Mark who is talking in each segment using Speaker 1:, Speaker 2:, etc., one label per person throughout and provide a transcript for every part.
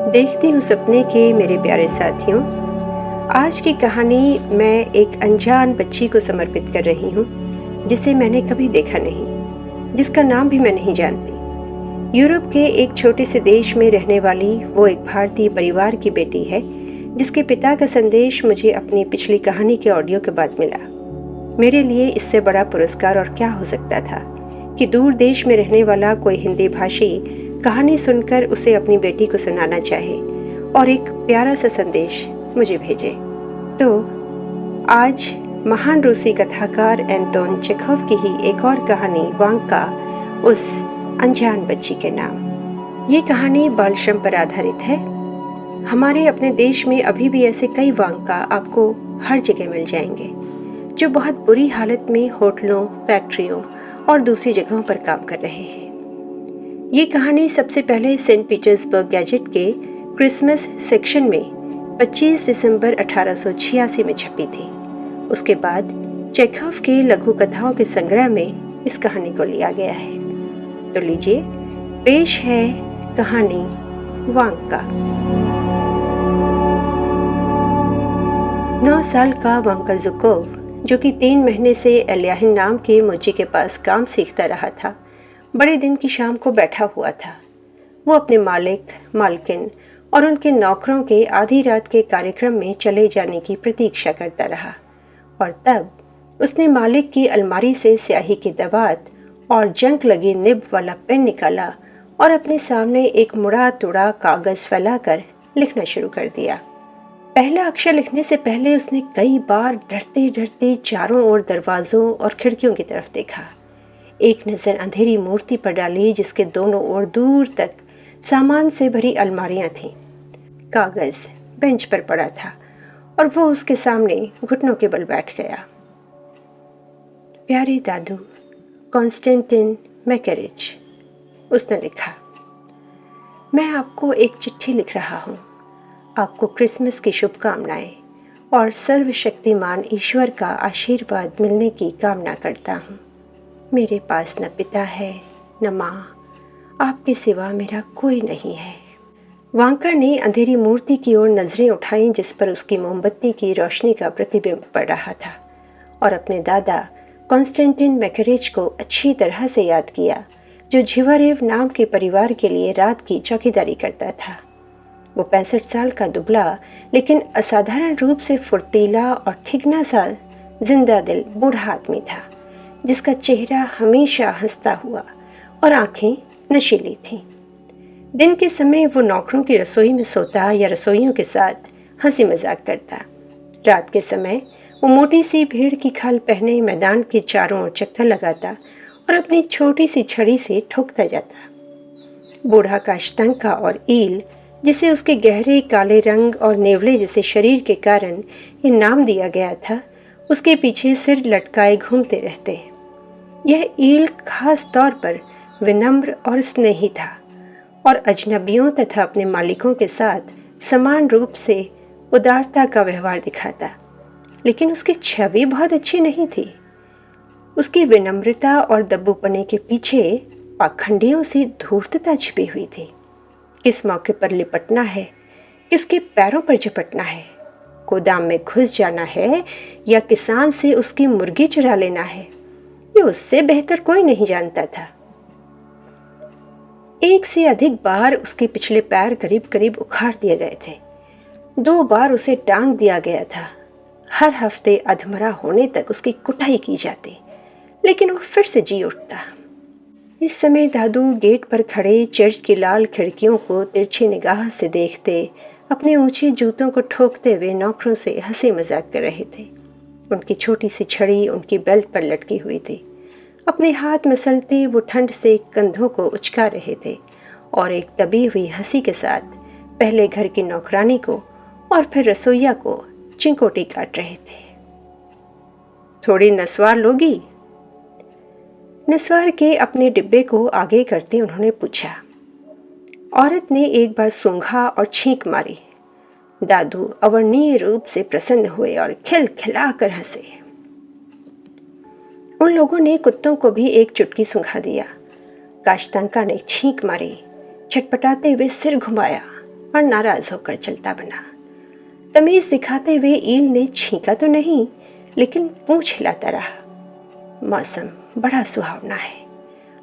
Speaker 1: देखती हूँ सपने के मेरे प्यारे साथियों। आज की कहानी मैं एक अनजान बच्ची को समर्पित कर रही हूँ, जिसे मैंने कभी देखा नहीं, जिसका नाम भी मैं नहीं जानती। यूरोप के एक छोटे से देश में रहने वाली वो एक भारतीय परिवार की बेटी है, जिसके पिता का संदेश मुझे अपनी पिछली कहानी के ऑडियो के बाद मिला। मेरे लिए इससे बड़ा पुरस्कार और क्या हो सकता था कि दूर देश में रहने वाला कोई हिंदी भाषी कहानी सुनकर उसे अपनी बेटी को सुनाना चाहे और एक प्यारा सा संदेश मुझे भेजे। तो आज महान रूसी कथाकार एंटोन चेखव की ही एक और कहानी वांका, उस अनजान बच्ची के नाम। ये कहानी बाल श्रम पर आधारित है। हमारे अपने देश में अभी भी ऐसे कई वांका आपको हर जगह मिल जाएंगे, जो बहुत बुरी हालत में होटलों, फैक्ट्रियों और दूसरी जगहों पर काम कर रहे हैं। ये कहानी सबसे पहले सेंट पीटर्सबर्ग गैजेट के क्रिसमस सेक्शन में 25 दिसंबर 1886 में छपी थी। उसके बाद चेखव के लघु कथाओं के संग्रह में इस कहानी को लिया गया है। तो लीजिए, पेश है कहानी वांका। 9 साल का वांका ज़ुकोव, जो कि 3 महीने से एल्याहिन नाम के मुची के पास काम सीखता रहा था, बड़े दिन की शाम को बैठा हुआ था। वो अपने मालिक, मालकिन और उनके नौकरों के आधी रात के कार्यक्रम में चले जाने की प्रतीक्षा करता रहा, और तब उसने मालिक की अलमारी से स्याही की दवात और जंग लगी निब वाला पेन निकाला और अपने सामने एक मुड़ा तुड़ा कागज फैलाकर लिखना शुरू कर दिया। पहला अक्षर लिखने से पहले उसने कई बार डरते डरते चारों ओर दरवाजों और खिड़कियों की तरफ देखा। एक नज़र अंधेरी मूर्ति पर डाली, जिसके दोनों ओर दूर तक सामान से भरी अलमारियां थीं। कागज बेंच पर पड़ा था और वो उसके सामने घुटनों के बल बैठ गया। प्यारे दादू, कॉन्स्टेंटिन मैकेरिच, उसने लिखा। मैं आपको एक चिट्ठी लिख रहा हूँ। आपको क्रिसमस की शुभकामनाएं और सर्वशक्तिमान ईश्वर का आशीर्वाद मिलने की कामना करता हूँ। मेरे पास न पिता है न माँ, आपके सिवा मेरा कोई नहीं है। वांका ने अंधेरी मूर्ति की ओर नजरें उठाईं, जिस पर उसकी मोमबत्ती की रोशनी का प्रतिबिंब पड़ रहा था, और अपने दादा कॉन्स्टेंटिन मैकेरिच को अच्छी तरह से याद किया, जो झिवारेव नाम के परिवार के लिए रात की चौकीदारी करता था। वो 65 साल का दुबला लेकिन असाधारण रूप से फुर्तीला और ठिगना सा जिंदा दिल बूढ़ा आदमी था, जिसका चेहरा हमेशा हंसता हुआ और आंखें नशीली थीं। दिन के समय वो नौकरों की रसोई में सोता या रसोइयों के साथ हंसी मजाक करता। रात के समय वो मोटी सी भेड़ की खाल पहने मैदान के चारों ओर चक्कर लगाता और अपनी छोटी सी छड़ी से ठोकता जाता। बूढ़ा काश्तंका और ईल, जिसे उसके गहरे काले रंग और नेवले जैसे शरीर के कारण ये नाम दिया गया था, उसके पीछे सिर लटकाए घूमते रहते। यह ईल खास तौर पर विनम्र और स्नेही था और अजनबियों तथा अपने मालिकों के साथ समान रूप से उदारता का व्यवहार दिखाता, लेकिन उसकी छवि बहुत अच्छी नहीं थी। उसकी विनम्रता और दब्बूपने के पीछे पाखंडियों से धूर्तता छिपी हुई थी। किस मौके पर लिपटना है, किसके पैरों पर झपटना है, गोदाम में घुस जाना है या किसान से उसकी मुर्गी चुरा लेना है, ये उससे बेहतर कोई नहीं जानता था। एक से अधिक बार उसके पिछले पैर करीब करीब उखाड़ दिए गए थे। 2 बार उसे टांग दिया गया था। हर हफ्ते अधमरा होने तक उसकी कुटाई की जाती, लेकिन वो फिर से जी उठता। इस समय दादू गेट पर खड़े चर्च की लाल खिड़कियों को तिरछी निगाह से देखते, अपने ऊंचे जूतों को ठोकते हुए नौकरों से हंसी मजाक कर रहे थे। उनकी छोटी सी छड़ी उनकी बेल्ट पर लटकी हुई थी। अपने हाथ मसलते वो ठंड से कंधों को उचका रहे थे और एक दबी हुई हंसी के साथ पहले घर की नौकरानी को और फिर रसोइया को चिंकोटी काट रहे थे। थोड़ी नस्वार लोगी? नस्वार के अपने डिब्बे को आगे करते उन्होंने पूछा। औरत ने एक बार सूंघा और छींक मारी। दादू अवर्णनीय रूप से प्रसन्न हुए और खिलखिलाकर हंसे। उन लोगों ने कुत्तों को भी एक चुटकी सूंघा दिया। काश्तंका ने छींक मारी, छटपटाते हुए सिर घुमाया, और नाराज होकर चलता बना। तमीज़ दिखाते हुए ईल ने छींका तो नहीं, लेकिन पूंछ हिलाता रहा। मौसम बड़ा सुहावना है,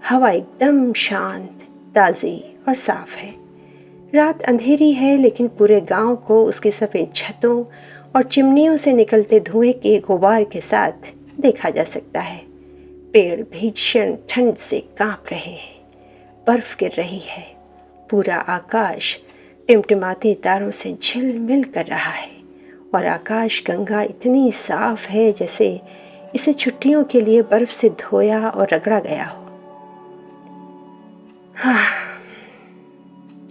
Speaker 1: हवा एकदम शांत, ताज़ी और साफ है। रात अंधेरी है, लेकिन पूरे गांव को उसकी सफ़ेद छतों और चिमनियों से निकलते धुएं के गुबार के साथ देखा जा सकता है। पेड़ भीषण ठंड से कांप रहे हैं, बर्फ गिर रही है, पूरा आकाश टिमटिमाते तारों से झिलमिल कर रहा है और आकाश गंगा इतनी साफ है जैसे इसे छुट्टियों के लिए बर्फ से धोया और रगड़ा गया हो।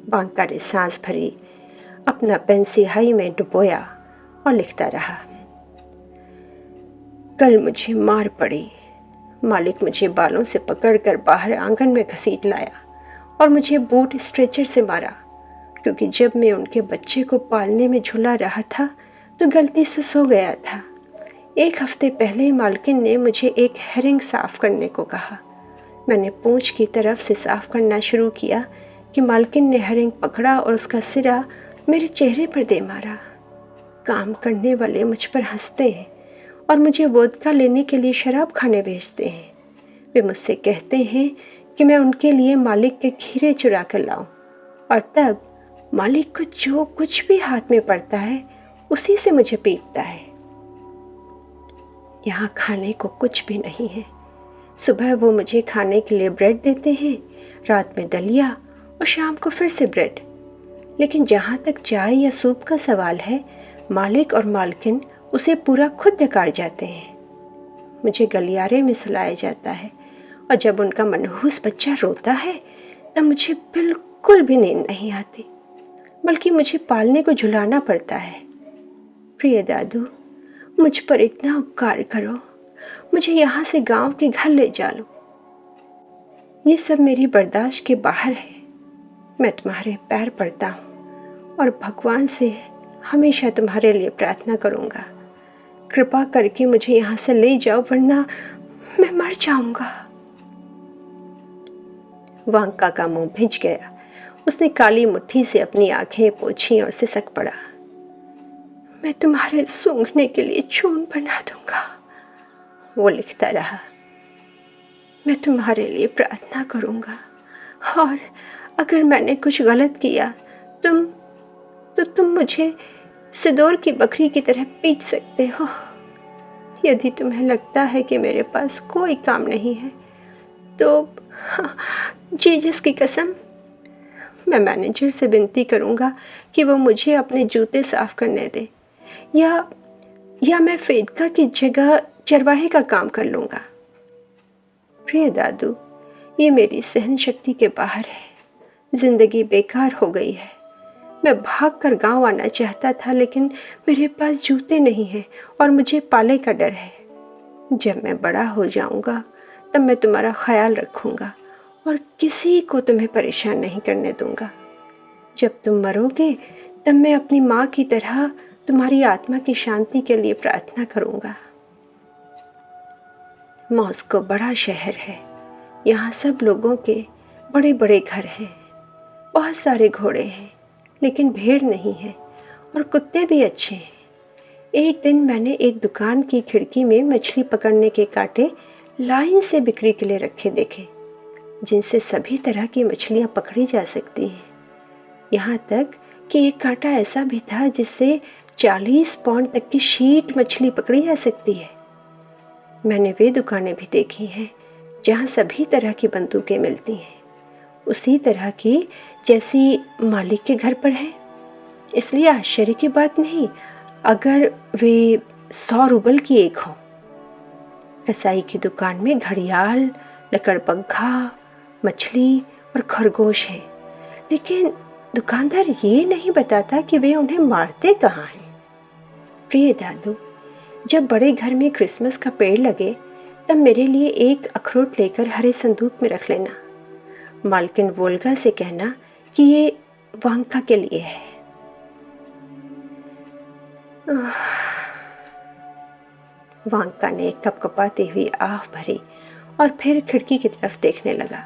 Speaker 1: बांका ने सांस भरी, अपना पेन स्याही में डुबोया और लिखता रहा। कल मुझे मार पड़ी। मालिक मुझे बालों से पकड़कर बाहर आंगन में घसीट लाया और मुझे बूट स्ट्रेचर से मारा, क्योंकि जब मैं उनके बच्चे को पालने में झुला रहा था तो गलती से सो गया था। 1 हफ्ते पहले मालकिन ने मुझे एक हेरिंग साफ करने को कहा। मैंने पूंछ की तरफ से साफ करना शुरू किया कि मालकिन ने हेरिंग पकड़ा और उसका सिरा मेरे चेहरे पर दे मारा। काम करने वाले मुझ पर हंसते हैं और मुझे वोदका लेने के लिए शराब खाने भेजते हैं। वे मुझसे कहते हैं कि मैं उनके लिए मालिक के खीरे चुरा कर लाऊं, और तब मालिक को जो कुछ भी हाथ में पड़ता है उसी से मुझे पीटता है। यहाँ खाने को कुछ भी नहीं है। सुबह वो मुझे खाने के लिए ब्रेड देते हैं, रात में दलिया और शाम को फिर से ब्रेड। लेकिन जहाँ तक चाय या सूप का सवाल है, मालिक और मालकिन उसे पूरा खुद निकाल जाते हैं। मुझे गलियारे में सुलाया जाता है और जब उनका मनहूस बच्चा रोता है तब मुझे बिल्कुल भी नींद नहीं आती, बल्कि मुझे पालने को झुलाना पड़ता है। प्रिय दादू, मुझ पर इतना उपकार करो, मुझे यहाँ से गांव के घर ले जा लो। ये सब मेरी बर्दाश्त के बाहर है। मैं तुम्हारे पैर पड़ता हूँ और भगवान से हमेशा तुम्हारे लिए प्रार्थना करूँगा। कृपा करके मुझे यहाँ से ले जाओ, वरना मैं मर जाऊँगा। वांका का मुंह भिज गया। उसने काली मुट्ठी से अपनी आंखें पोंछी और सिसक पड़ा। मैं तुम्हारे सूंघने के लिए चून बना दूंगा, वो लिखता रहा। मैं तुम्हारे लिए प्रार्थना करूंगा, और अगर मैंने कुछ गलत किया तुम मुझे सिदोर की बकरी की तरह पीट सकते हो। यदि तुम्हें लगता है कि मेरे पास कोई काम नहीं है तो जीसस की कसम, मैं मैनेजर से विनती करूंगा कि वो मुझे अपने जूते साफ करने दे, या मैं फेदका की जगह चरवाहे का काम कर लूँगा। प्रिय दादू, ये मेरी सहन शक्ति के बाहर है। ज़िंदगी बेकार हो गई है। मैं भागकर गांव आना चाहता था, लेकिन मेरे पास जूते नहीं हैं और मुझे पाले का डर है। जब मैं बड़ा हो जाऊंगा तब मैं तुम्हारा ख्याल रखूंगा और किसी को तुम्हें परेशान नहीं करने दूंगा। जब तुम मरोगे तब मैं अपनी माँ की तरह तुम्हारी आत्मा की शांति के लिए प्रार्थना करूंगा। मॉस्को बड़ा शहर है। यहाँ सब लोगों के बड़े बड़े घर हैं, बहुत सारे घोड़े हैं, लेकिन भीड़ नहीं है, और कुत्ते भी अच्छे हैं। एक दिन मैंने एक दुकान की खिड़की में मछली पकड़ने के कांटे लाइन से बिक्री के लिए रखे देखे, जिनसे सभी तरह की मछलियाँ पकड़ी जा सकती हैं। यहाँ तक कि एक कांटा ऐसा भी था जिससे 40 पाउंड तक की शीट मछली पकड़ी जा सकती है। मैंने वे दुकानें भी देखी हैं जहाँ सभी तरह की बंदूकें मिलती हैं, उसी तरह की जैसी मालिक के घर पर है। इसलिए आश्चर्य की बात नहीं अगर वे 100 रूबल की एक हो। कसाई की दुकान में घड़ियाल, लकड़बग्घा, मछली और खरगोश हैं, लेकिन दुकानदार ये नहीं बताता कि वे उन्हें मारते कहाँ हैं। प्रिय दादू, जब बड़े घर में क्रिसमस का पेड़ लगे तब मेरे लिए एक अखरोट लेकर हरे संदूक में रख लेना। मालकिन वोल्गा से कहना कि ये वांका के लिए है। वांका ने कपकपाती हुई आह भरी और फिर खिड़की की तरफ देखने लगा।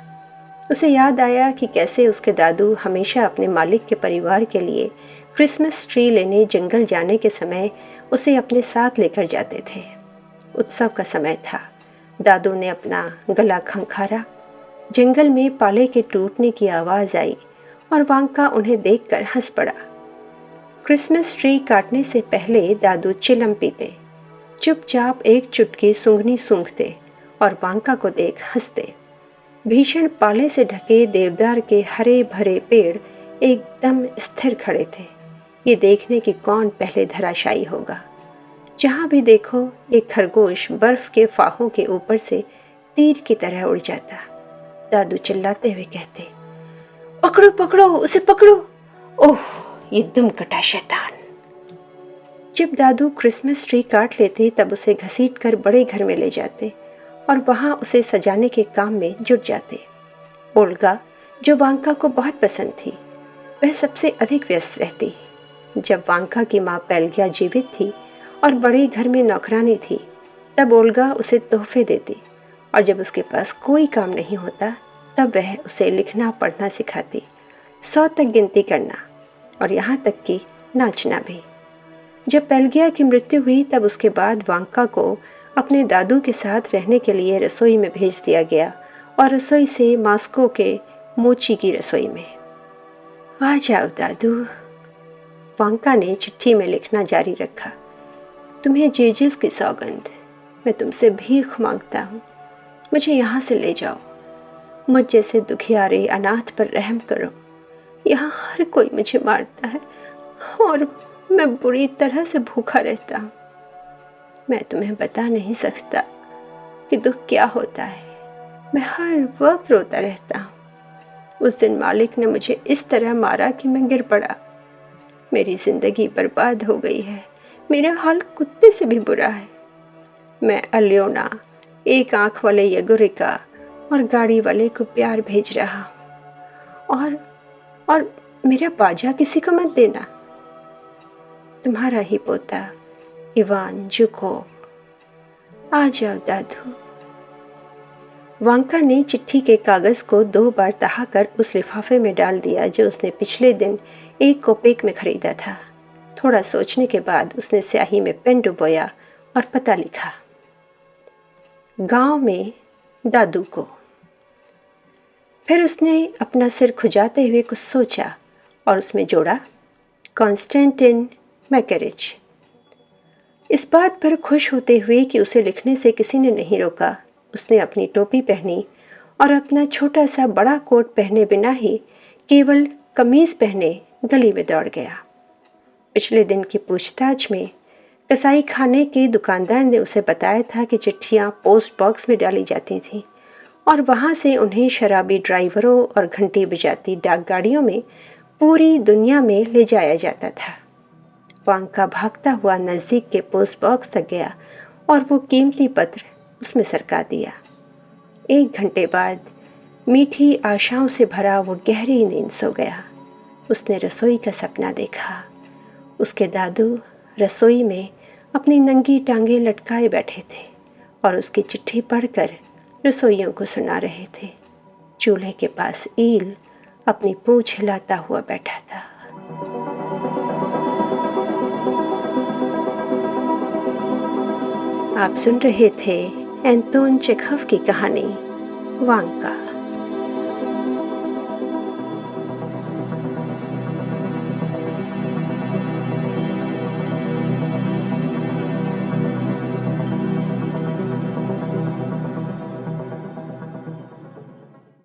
Speaker 1: उसे याद आया कि कैसे उसके दादू हमेशा अपने मालिक के परिवार के लिए क्रिसमस ट्री लेने जंगल जाने के समय उसे अपने साथ लेकर जाते थे। उत्सव का समय था। दादू ने अपना गला खंखारा। जंगल में पाले के टूटने की आवाज़ आई और वांका उन्हें देखकर हंस पड़ा। क्रिसमस ट्री काटने से पहले दादू चिलम पीते, चुपचाप एक चुटकी सूंघनी सूंघते और वांका को देख हंसते। भीषण पाले से ढके देवदार के हरे भरे पेड़ एकदम स्थिर खड़े थे, ये देखने की कौन पहले धराशायी होगा। जहाँ भी देखो एक खरगोश बर्फ के फाहों के ऊपर से तीर की तरह उड़ जाता। दादू चिल्लाते हुए कहते, पकड़ो पकड़ो उसे पकड़ो, ओह ये दुम कटा शैतान। जब दादू क्रिसमस ट्री काट लेते तब उसे घसीट कर बड़े घर में ले जाते और वहाँ उसे सजाने के काम में जुट जाते। ओल्गा, जो वांका को बहुत पसंद थी, वह सबसे अधिक व्यस्त रहती। जब वांका की माँ पेल्गिया जीवित थी और बड़े घर में नौकरानी थी, तब ओल्गा उसे तोहफे देती और जब उसके पास कोई काम नहीं होता तब वह उसे लिखना पढ़ना सिखाती, 100 तक गिनती करना और यहाँ तक कि नाचना भी। जब पेल्गिया की मृत्यु हुई तब उसके बाद वांका को अपने दादू के साथ रहने के लिए रसोई में भेज दिया गया और रसोई से मास्को के मोची की रसोई में। आ जाओ दादू, वांका ने चिट्ठी में लिखना जारी रखा। तुम्हें जेजेस की सौगंध, मैं तुमसे भीख मांगता हूँ, मुझे यहाँ से ले जाओ। मुझ जैसे दुखियारे अनाथ पर रहम करो। यहाँ हर कोई मुझे मारता है और मैं बुरी तरह से भूखा रहता हूँ। मैं तुम्हें बता नहीं सकता कि दुख क्या होता है। मैं हर वक्त रोता रहता हूँ। उस दिन मालिक ने मुझे इस तरह मारा कि मैं गिर पड़ा। मेरी जिंदगी बर्बाद हो गई है। मेरा हाल कुत्ते से भी बुरा है। मैं अल्योना, एक आंख वाले यगोरिका और गाड़ी वाले को प्यार भेज रहा हूँ और मेरा बाजा किसी को मत देना। तुम्हारा ही पोता इवान जुकोव। आ जाओ दादू। वांका ने चिट्ठी के कागज को 2 बार तहाकर उस लिफाफे में डाल दिया जो उसने पिछले दिन 1 कोपेक में खरीदा था। थोड़ा सोचने के बाद उसने स्याही में पेन डुबोया और पता लिखा, गांव में दादू को। फिर उसने अपना सिर खुजाते हुए कुछ सोचा और उसमें जोड़ा, कॉन्स्टेंटिन मैकेरिच। इस बात पर खुश होते हुए कि उसे लिखने से किसी ने नहीं रोका, उसने अपनी टोपी पहनी और अपना छोटा सा बड़ा कोट पहने बिना ही केवल कमीज पहने गली में दौड़ गया। पिछले दिन की पूछताछ में कसाई खाने के दुकानदार ने उसे बताया था कि चिट्ठियाँ पोस्ट बॉक्स में डाली जाती थीं और वहाँ से उन्हें शराबी ड्राइवरों और घंटी बजाती डाकगाड़ियों में पूरी दुनिया में ले जाया जाता था। वांका भागता हुआ नज़दीक के पोस्ट बॉक्स तक गया और वो कीमती पत्र उसमें सरका दिया। 1 घंटे बाद मीठी आशाओं से भरा वो गहरी नींद सो गया। उसने रसोई का सपना देखा। उसके दादू रसोई में अपनी नंगी टांगें लटकाए बैठे थे और उसकी चिट्ठी पढ़कर रसोइयों को सुना रहे थे। चूल्हे के पास ईल अपनी पूंछ हिलाता हुआ बैठा था। आप सुन रहे थे एंटोन चेखव की कहानी वांका।